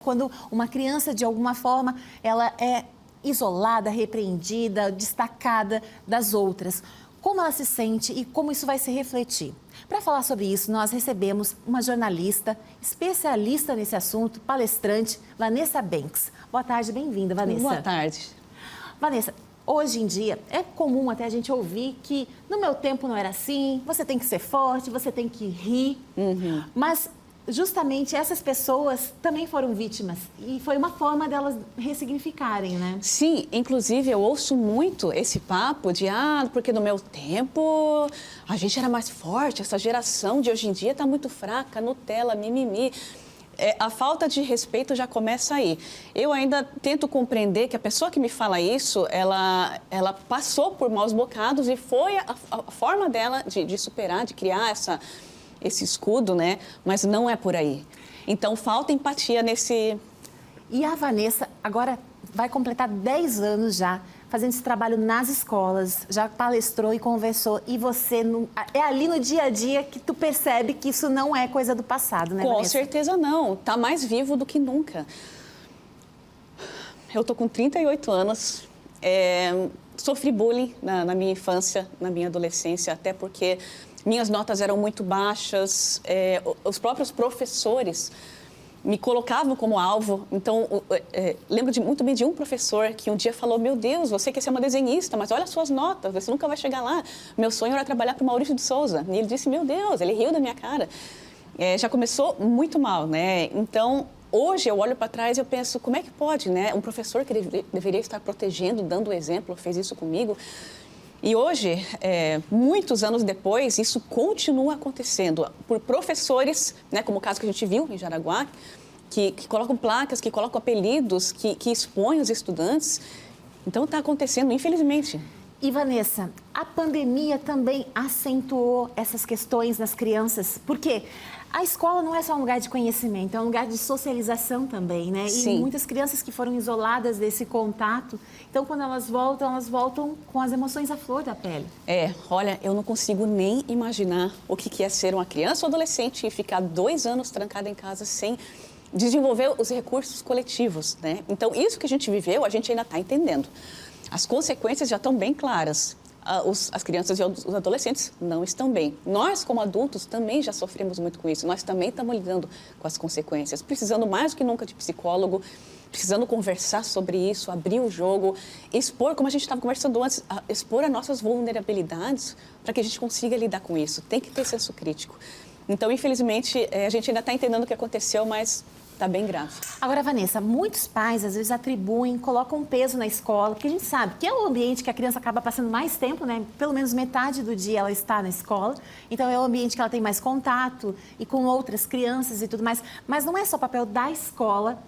Quando uma criança, de alguma forma, ela é isolada, repreendida, destacada das outras. Como ela se sente e como isso vai se refletir? Para falar sobre isso, nós recebemos uma jornalista, especialista nesse assunto, palestrante, Vanessa Banks. Boa tarde, bem-vinda, Vanessa. Boa tarde. Vanessa, hoje em dia é comum até a gente ouvir que no meu tempo não era assim, você tem que ser forte, você tem que rir, mas justamente essas pessoas também foram vítimas e foi uma forma delas ressignificarem, né? Sim, inclusive eu ouço muito esse papo de porque no meu tempo a gente era mais forte, essa geração de hoje em dia está muito fraca, Nutella, mimimi. A falta de respeito já começa aí. Eu ainda tento compreender que a pessoa que me fala isso, ela passou por maus bocados e foi a forma dela de superar, de criar esse escudo, né? Mas não é por aí. Então, falta empatia nesse... E a Vanessa agora vai completar 10 anos já, fazendo esse trabalho nas escolas, já palestrou e conversou, e você, é ali no dia a dia que tu percebe que isso não é coisa do passado, né, Com Vanessa? certeza não. Tá mais vivo do que nunca. Eu tô com 38 anos, sofri bullying na minha infância, na minha adolescência, até porque minhas notas eram muito baixas, os próprios professores me colocavam como alvo. Então, lembro muito bem de um professor que um dia falou: meu Deus, você quer ser uma desenhista, mas olha as suas notas, você nunca vai chegar lá. Meu sonho era trabalhar para o Maurício de Souza. E ele disse: meu Deus, ele riu da minha cara. Já começou muito mal, né? Então, hoje eu olho para trás e eu penso, como é que pode, né? Um professor que deveria estar protegendo, dando exemplo, fez isso comigo. E hoje, muitos anos depois, isso continua acontecendo por professores, né, como o caso que a gente viu em Jaraguá, que colocam placas, que colocam apelidos, que expõem os estudantes. Então, está acontecendo, infelizmente. E, Vanessa, a pandemia também acentuou essas questões nas crianças, porque a escola não é só um lugar de conhecimento, é um lugar de socialização também, né? Sim. E muitas crianças que foram isoladas desse contato, então quando elas voltam com as emoções à flor da pele. Olha, eu não consigo nem imaginar o que é ser uma criança ou adolescente e ficar 2 anos trancada em casa sem desenvolver os recursos coletivos, né? Então, isso que a gente viveu, a gente ainda está entendendo. As consequências já estão bem claras. As crianças e os adolescentes não estão bem. Nós, como adultos, também já sofremos muito com isso. Nós também estamos lidando com as consequências, precisando mais do que nunca de psicólogo, precisando conversar sobre isso, abrir o jogo, expor, como a gente estava conversando antes, expor as nossas vulnerabilidades para que a gente consiga lidar com isso. Tem que ter senso crítico. Então, infelizmente, a gente ainda está entendendo o que aconteceu, mas está bem grave. Agora, Vanessa, muitos pais às vezes atribuem, colocam um peso na escola, porque a gente sabe que é o ambiente que a criança acaba passando mais tempo, né? Pelo menos metade do dia ela está na escola, então é o ambiente que ela tem mais contato e com outras crianças e tudo mais. Mas não é só papel da escola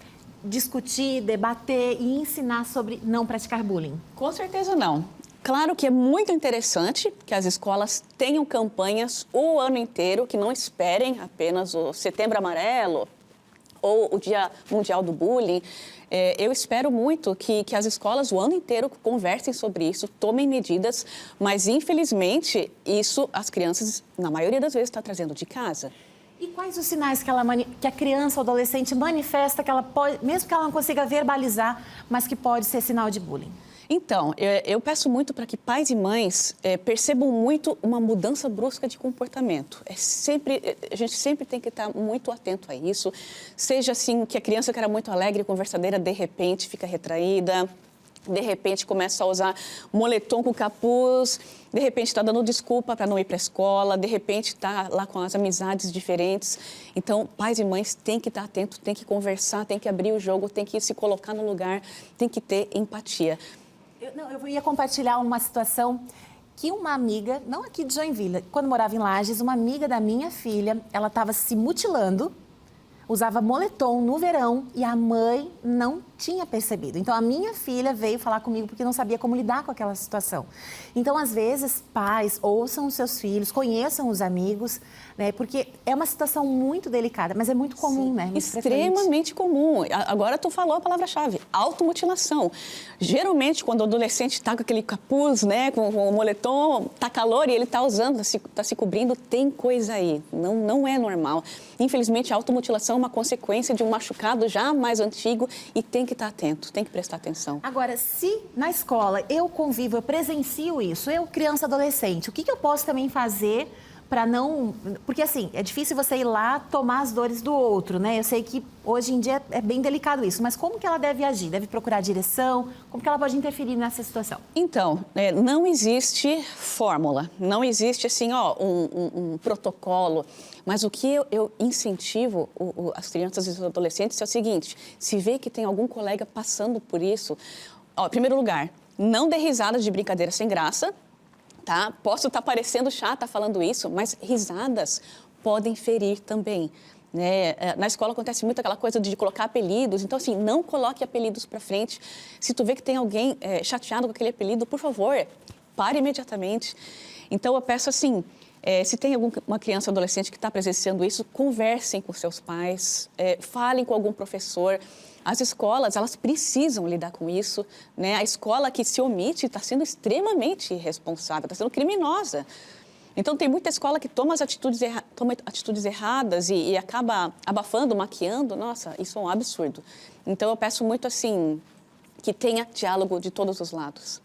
discutir, debater e ensinar sobre não praticar bullying. Com certeza não. Claro que é muito interessante que as escolas tenham campanhas o ano inteiro, que não esperem apenas o Setembro Amarelo ou o Dia Mundial do Bullying. Eu espero muito que as escolas o ano inteiro conversem sobre isso, tomem medidas, mas infelizmente isso as crianças, na maioria das vezes, está trazendo de casa. E quais os sinais que a criança ou adolescente manifesta que ela pode, mesmo que ela não consiga verbalizar, mas que pode ser sinal de bullying? Então, eu peço muito para que pais e mães percebam muito uma mudança brusca de comportamento. A gente sempre tem que estar muito atento a isso. Seja assim, que a criança que era muito alegre e conversadeira, de repente fica retraída, de repente começa a usar moletom com capuz, de repente está dando desculpa para não ir para a escola, de repente está lá com as amizades diferentes. Então, pais e mães têm que estar atentos, têm que conversar, têm que abrir o jogo, têm que se colocar no lugar, têm que ter empatia. Eu ia compartilhar uma situação que uma amiga, não aqui de Joinville, quando morava em Lages, uma amiga da minha filha, ela estava se mutilando, usava moletom no verão e a mãe não tinha percebido. Então, a minha filha veio falar comigo porque não sabia como lidar com aquela situação. Então, às vezes, pais ouçam os seus filhos, conheçam os amigos, né? Porque é uma situação muito delicada, mas é muito comum, Sim, né? Muito extremamente comum. Agora tu falou a palavra-chave, automutilação. Geralmente, quando o adolescente está com aquele capuz, né, com o moletom, tá calor e ele está usando, está se cobrindo, tem coisa aí. Não é normal. Infelizmente, a automutilação são uma consequência de um machucado já mais antigo e tem que estar atento, tem que prestar atenção. Agora, se na escola eu convivo, eu presencio isso, eu, criança, adolescente, o que eu posso também fazer para não... Porque, assim, é difícil você ir lá tomar as dores do outro, né? Eu sei que hoje em dia é bem delicado isso, mas como que ela deve agir? Deve procurar direção? Como que ela pode interferir nessa situação? Então, não existe fórmula, não existe, assim, um protocolo. Mas o que eu incentivo as crianças e os adolescentes é o seguinte: se vê que tem algum colega passando por isso, em primeiro lugar, não dê risadas de brincadeira sem graça, tá? Posso estar parecendo chata falando isso, mas risadas podem ferir também, né? Na escola acontece muito aquela coisa de colocar apelidos, então, assim, não coloque apelidos para frente. Se tu vê que tem alguém chateado com aquele apelido, por favor, pare imediatamente. Então, eu peço assim... se tem alguma criança ou adolescente que está presenciando isso, conversem com seus pais, falem com algum professor. As escolas, elas precisam lidar com isso, né? A escola que se omite está sendo extremamente irresponsável, está sendo criminosa. Então, tem muita escola que toma atitudes erradas e acaba abafando, maquiando. Nossa, isso é um absurdo. Então, eu peço muito, assim, que tenha diálogo de todos os lados.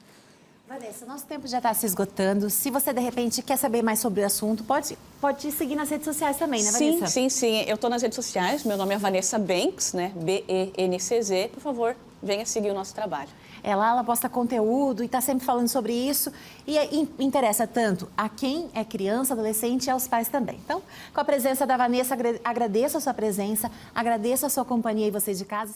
Vanessa, nosso tempo já está se esgotando. Se você, de repente, quer saber mais sobre o assunto, pode te seguir nas redes sociais também, né, Vanessa? Sim. Eu estou nas redes sociais. Meu nome é Vanessa Bencz, né? B-E-N-C-Z. Por favor, venha seguir o nosso trabalho. Ela posta conteúdo e está sempre falando sobre isso. E interessa tanto a quem é criança, adolescente e aos pais também. Então, com a presença da Vanessa, agradeço a sua presença, agradeço a sua companhia e vocês de casa.